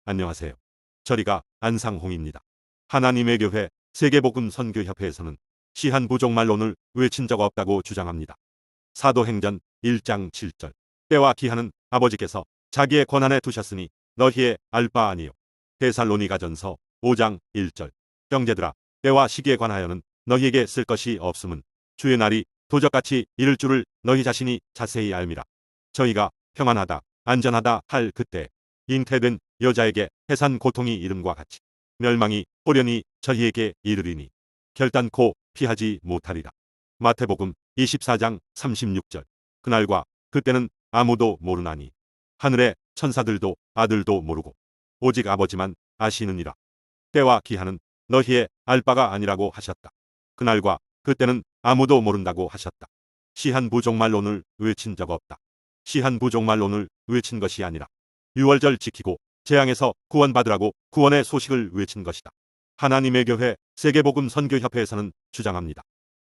안녕하세요. 저리가 안상홍입니다. 하나님의 교회 세계복음 선교협회에서는 시한부족말론을 외친 적 없다고 주장합니다. 사도행전 1장 7절 때와 기한은 아버지께서 자기의 권한에 두셨으니 너희의 알 바 아니요. 데살로니가전서 5장 1절 형제들아 때와 시기에 관하여는 너희에게 쓸 것이 없음은 주의 날이 도적같이 이를 줄을 너희 자신이 자세히 알미라. 저희가 평안하다 안전하다 할 그때 잉태된 여자에게 해산 고통이 이름과 같이 멸망이 호련히 저희에게 이르리니 결단코 피하지 못하리라. 마태복음 24장 36절 그날과 그때는 아무도 모르나니 하늘의 천사들도 아들도 모르고 오직 아버지만 아시느니라. 때와 기한은 너희의 알 바가 아니라고 하셨다. 그날과 그때는 아무도 모른다고 하셨다. 시한부족말론을 외친 적 없다. 시한부족말론을 외친 것이 아니라 6월절 지키고 재앙에서 구원받으라고 구원의 소식을 외친 것이다. 하나님의 교회 세계복음 선교협회에서는 주장합니다.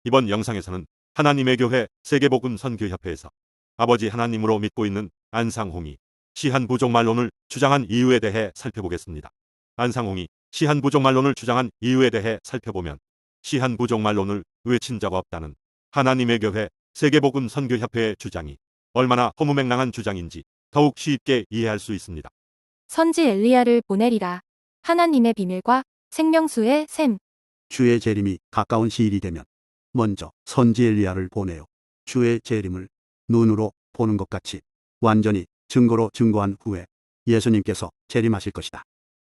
이번 영상에서는 하나님의 교회 세계복음 선교협회에서 아버지 하나님으로 믿고 있는 안상홍이 시한부족말론을 주장한 이유에 대해 살펴보겠습니다. 안상홍이 시한부족말론을 주장한 이유에 대해 살펴보면 시한부족말론을 외친 적 없다는 하나님의 교회 세계복음 선교협회의 주장이 얼마나 허무맹랑한 주장인지 더욱 쉽게 이해할 수 있습니다. 선지 엘리야를 보내리라. 하나님의 비밀과 생명수의 샘. 주의 재림이 가까운 시일이 되면 먼저 선지 엘리야를 보내어 주의 재림을 눈으로 보는 것 같이 완전히 증거로 증거한 후에 예수님께서 재림하실 것이다.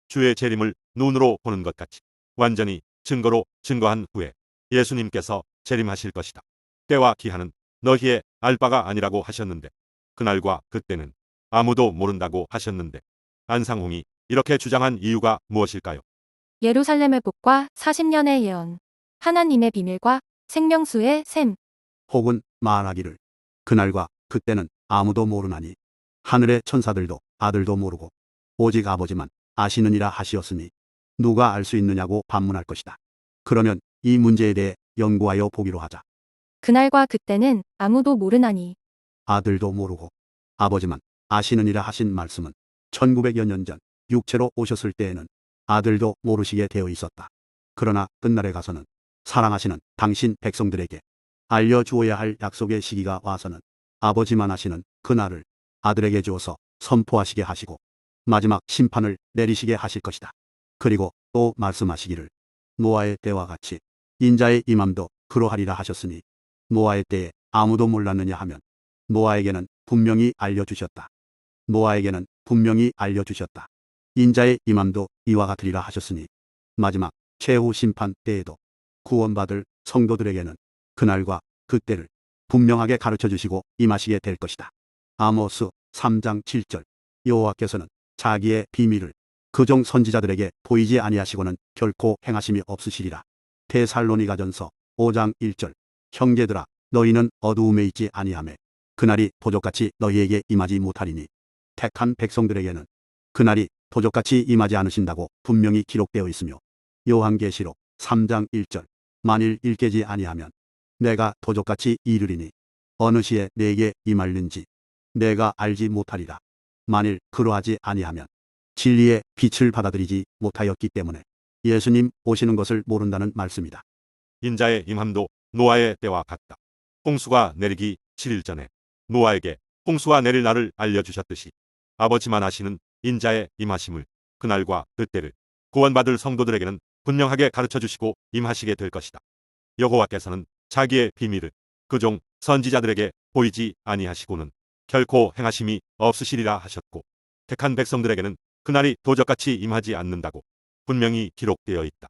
주의 재림을 눈으로 보는 것 같이 완전히 증거로 증거한 후에 예수님께서 재림하실 것이다. 때와 기한은 너희의 알 바가 아니라고 하셨는데 그날과 그때는 아무도 모른다고 하셨는데 안상홍이 이렇게 주장한 이유가 무엇일까요? 예루살렘의 복과 40년의 예언. 하나님의 비밀과 생명수의 샘. 혹은 말하기를 그날과 그때는 아무도 모르나니 하늘의 천사들도 아들도 모르고 오직 아버지만 아시느니라 하시었으니 누가 알 수 있느냐고 반문할 것이다. 그러면 이 문제에 대해 연구하여 보기로 하자. 그날과 그때는 아무도 모르나니. 아들도 모르고 아버지만 아시느니라 하신 말씀은 1900여 년 전 육체로 오셨을 때에는 아들도 모르시게 되어 있었다. 그러나 끝날에 가서는 사랑하시는 당신 백성들에게 알려주어야 할 약속의 시기가 와서는 아버지만 아시는 그날을 아들에게 주어서 선포하시게 하시고 마지막 심판을 내리시게 하실 것이다. 그리고 또 말씀하시기를 노아의 때와 같이 인자의 임함도 그러하리라 하셨으니 노아의 때에 아무도 몰랐느냐 하면 노아에게는 분명히 알려주셨다. 노아에게는 분명히 알려주셨다. 인자의 임함도 이와 같으리라 하셨으니 마지막 최후 심판 때에도 구원받을 성도들에게는 그날과 그때를 분명하게 가르쳐 주시고 임하시게 될 것이다. 아모스 3장 7절 여호와께서는 자기의 비밀을 그종 선지자들에게 보이지 아니하시고는 결코 행하심이 없으시리라. 데살로니가전서 5장 1절 형제들아 너희는 어두움에 있지 아니하매 그날이 도적같이 너희에게 임하지 못하리니 택한 백성들에게는 그날이 도적같이 임하지 않으신다고 분명히 기록되어 있으며 요한계시록 3장 1절 만일 일깨지 아니하면 내가 도적같이 이르리니 어느 시에 내게 임할는지 내가 알지 못하리라. 만일 그러하지 아니하면 진리의 빛을 받아들이지 못하였기 때문에 예수님 오시는 것을 모른다는 말씀이다. 인자의 임함도 노아의 때와 같다. 홍수가 내리기 7일 전에 노아에게 홍수가 내릴 날을 알려주셨듯이 아버지만 아시는 인자의 임하심을 그날과 그때를 구원받을 성도들에게는 분명하게 가르쳐 주시고 임하시게 될 것이다. 여호와께서는 자기의 비밀을 그종 선지자들에게 보이지 아니하시고는 결코 행하심이 없으시리라 하셨고 택한 백성들에게는 그날이 도적같이 임하지 않는다고 분명히 기록되어 있다.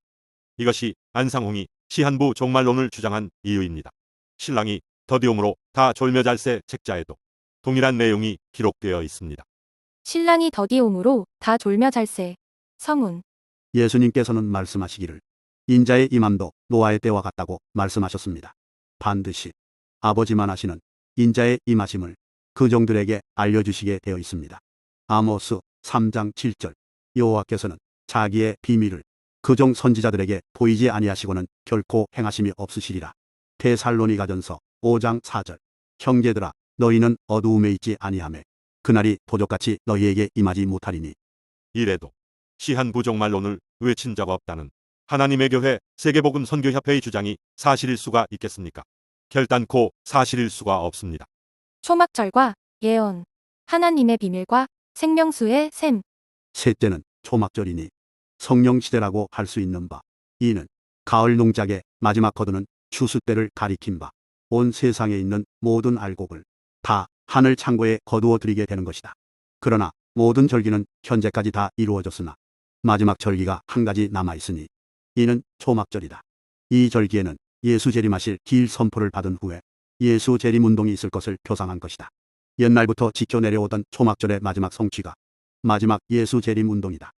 이것이 안상홍이 시한부 종말론을 주장한 이유입니다. 신랑이 더디움으로 다 졸며잘세 책자에도 동일한 내용이 기록되어 있습니다. 신랑이 더디옴으로 다 졸며 잘세. 성운. 예수님께서는 말씀하시기를 인자의 임함도 노아의 때와 같다고 말씀하셨습니다. 반드시 아버지만 아시는 인자의 임하심을 그종들에게 알려주시게 되어 있습니다. 아모스 3장 7절 여호와께서는 자기의 비밀을 그종 선지자들에게 보이지 아니하시고는 결코 행하심이 없으시리라. 데살로니가전서 5장 4절 형제들아 너희는 어두움에 있지 아니하매 그날이 도적같이 너희에게 임하지 못하리니 이래도 시한부 종말론을 외친 적 없다는 하나님의 교회 세계복음 선교협회의 주장이 사실일 수가 있겠습니까? 결단코 사실일 수가 없습니다. 초막절과 예언. 하나님의 비밀과 생명수의 샘. 셋째는 초막절이니 성령 시대라고 할 수 있는 바. 이는 가을 농작의 마지막 거두는 추수 때를 가리킨 바. 온 세상에 있는 모든 알곡을 다 하늘 창고에 거두어 드리게 되는 것이다. 그러나 모든 절기는 현재까지 다 이루어졌으나 마지막 절기가 한 가지 남아 있으니 이는 초막절이다. 이 절기에는 예수 재림하실 길 선포를 받은 후에 예수 재림 운동이 있을 것을 표상한 것이다. 옛날부터 지켜 내려오던 초막절의 마지막 성취가 마지막 예수 재림 운동이다.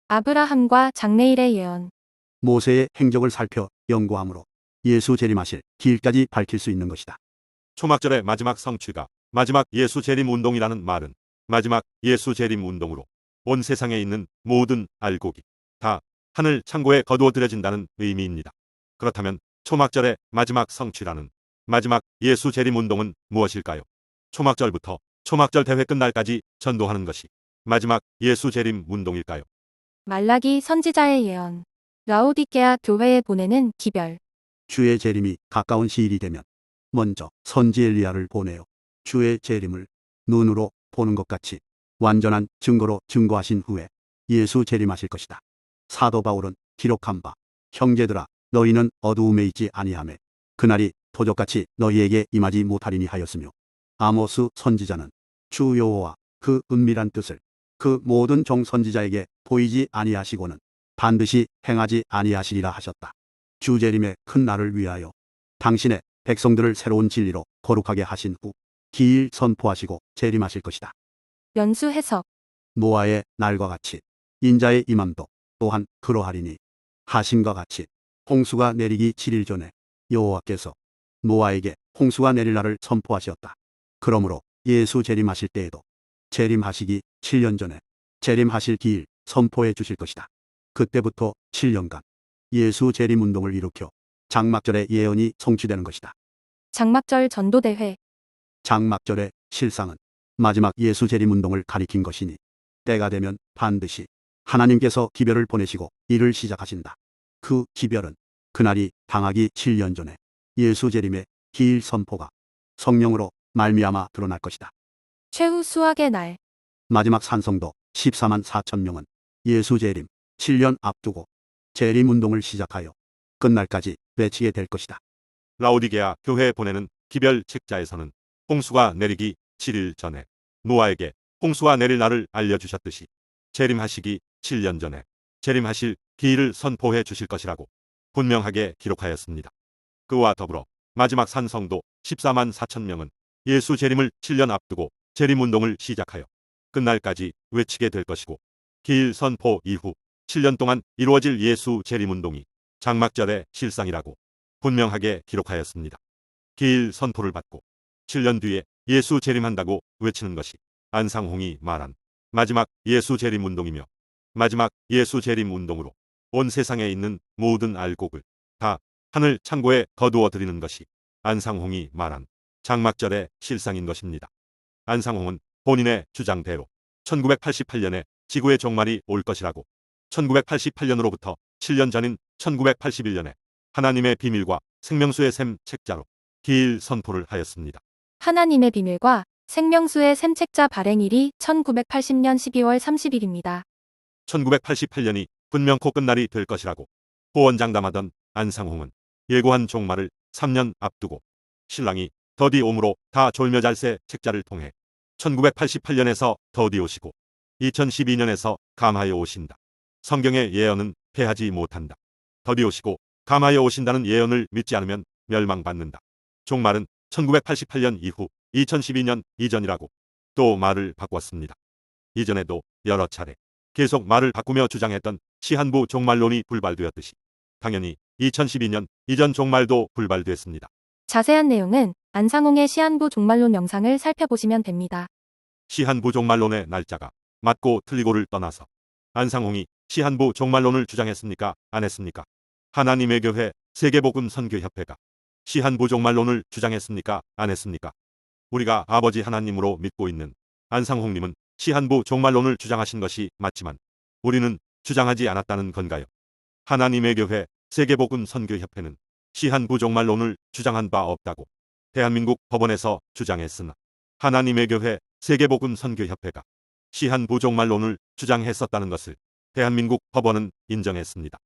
아브라함과 장래일의 예언. 모세의 행적을 살펴 연구함으로 예수 재림하실 길까지 밝힐 수 있는 것이다. 초막절의 마지막 성취가 마지막 예수 재림 운동이라는 말은 마지막 예수 재림 운동으로 온 세상에 있는 모든 알곡이 다 하늘 창고에 거두어 들여진다는 의미입니다. 그렇다면 초막절의 마지막 성취라는 마지막 예수 재림 운동은 무엇일까요? 초막절부터 초막절 대회 끝날까지 전도하는 것이 마지막 예수 재림 운동일까요? 말라기 선지자의 예언. 라오디게아 교회에 보내는 기별. 주의 재림이 가까운 시일이 되면 먼저 선지 엘리야를 보내어 주의 재림을 눈으로 보는 것 같이 완전한 증거로 증거하신 후에 예수 재림하실 것이다. 사도 바울은 기록한 바 형제들아 너희는 어두움에 있지 아니하매 그날이 도적같이 너희에게 임하지 못하리니 하였으며 아모스 선지자는 주 여호와 그 은밀한 뜻을 그 모든 종 선지자에게 보이지 아니하시고는 반드시 행하지 아니하시리라 하셨다. 주 재림의 큰 날을 위하여 당신의 백성들을 새로운 진리로 거룩하게 하신 후 기일 선포하시고 재림하실 것이다. 연수 해석. 노아의 날과 같이 인자의 임함도 또한 그러하리니 하심과 같이 홍수가 내리기 7일 전에 여호와께서 노아에게 홍수가 내릴 날을 선포하셨다. 그러므로 예수 재림하실 때에도 재림하시기 7년 전에 재림하실 기일 선포해 주실 것이다. 그때부터 7년간 예수 재림 운동을 일으켜 장막절의 예언이 성취되는 것이다. 장막절 전도대회. 장막절의 실상은 마지막 예수 재림 운동을 가리킨 것이니 때가 되면 반드시 하나님께서 기별을 보내시고 일을 시작하신다. 그 기별은 그날이 당하기 7년 전에 예수 재림의 기일 선포가 성령으로 말미암아 드러날 것이다. 최후 수학의 날. 마지막 산성도 14만 4천 명은 예수 재림 7년 앞두고 재림 운동을 시작하여 끝날까지 외치게 될 것이다. 라오디게아 교회에 보내는 기별 책자에서는 홍수가 내리기 7일 전에 노아에게 홍수가 내릴 날을 알려주셨듯이 재림하시기 7년 전에 재림하실 기일을 선포해 주실 것이라고 분명하게 기록하였습니다. 그와 더불어 마지막 산성도 14만 4천 명은 예수 재림을 7년 앞두고 재림 운동을 시작하여 끝날까지 외치게 될 것이고 기일 선포 이후 7년 동안 이루어질 예수 재림 운동이 장막절의 실상이라고 분명하게 기록하였습니다. 기일 선포를 받고 7년 뒤에 예수 재림한다고 외치는 것이 안상홍이 말한 마지막 예수 재림 운동이며 마지막 예수 재림 운동으로 온 세상에 있는 모든 알곡을 다 하늘 창고에 거두어 드리는 것이 안상홍이 말한 장막절의 실상인 것입니다. 안상홍은 본인의 주장대로 1988년에 지구의 종말이 올 것이라고 1988년으로부터 7년 전인 1981년에 하나님의 비밀과 생명수의 샘 책자로 기일 선포를 하였습니다. 하나님의 비밀과 생명수의 샘 책자 발행일이 1980년 12월 30일입니다. 1988년이 분명코 끝날이 될 것이라고 호언장담하던 안상홍은 예고한 종말을 3년 앞두고 신랑이 더디 옴으로 다 졸며잘세 책자를 통해 1988년에서 더디 오시고 2012년에서 감하여 오신다. 성경의 예언은 패하지 못한다. 더디 오시고 감하여 오신다는 예언을 믿지 않으면 멸망받는다. 종말은 1988년 이후 2012년 이전이라고 또 말을 바꿨습니다. 이전에도 여러 차례 계속 말을 바꾸며 주장했던 시한부 종말론이 불발되었듯이 당연히 2012년 이전 종말도 불발됐습니다. 자세한 내용은 안상홍의 시한부 종말론 영상을 살펴보시면 됩니다. 시한부 종말론의 날짜가 맞고 틀리고를 떠나서 안상홍이 시한부 종말론을 주장했습니까? 안 했습니까? 하나님의 교회 세계복음 선교협회가 시한부 종말론을 주장했습니까? 안 했습니까? 우리가 아버지 하나님으로 믿고 있는 안상홍님은 시한부 종말론을 주장하신 것이 맞지만 우리는 주장하지 않았다는 건가요? 하나님의 교회 세계복음 선교협회는 시한 부족말론을 주장한 바 없다고 대한민국 법원에서 주장했으나 하나님의 교회 세계복음 선교협회가 시한 부족말론을 주장했었다는 것을 대한민국 법원은 인정했습니다.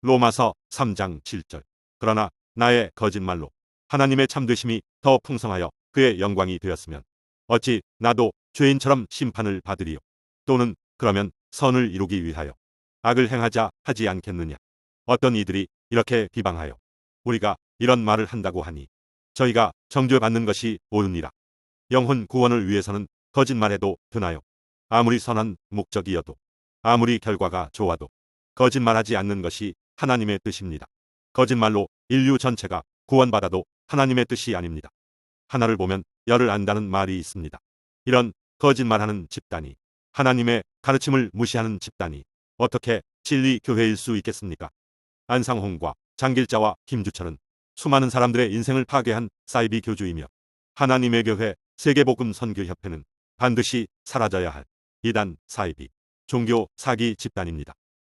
로마서 3장 7절. 그러나 나의 거짓말로 하나님의 참되심이 더 풍성하여 그의 영광이 되었으면 어찌 나도 죄인처럼 심판을 받으리요. 또는 그러면 선을 이루기 위하여 악을 행하자 하지 않겠느냐. 어떤 이들이 이렇게 비방하여 우리가 이런 말을 한다고 하니 저희가 정죄받는 것이 옳으니라. 영혼 구원을 위해서는 거짓말해도 되나요? 아무리 선한 목적이어도 아무리 결과가 좋아도 거짓말하지 않는 것이 하나님의 뜻입니다. 거짓말로 인류 전체가 구원받아도 하나님의 뜻이 아닙니다. 하나를 보면 열을 안다는 말이 있습니다. 이런 거짓말하는 집단이, 하나님의 가르침을 무시하는 집단이 어떻게 진리 교회일 수 있겠습니까? 안상홍과 장길자와 김주철은 수많은 사람들의 인생을 파괴한 사이비 교주이며 하나님의 교회 세계복음 선교협회는 반드시 사라져야 할 이단 사이비 종교 사기 집단입니다.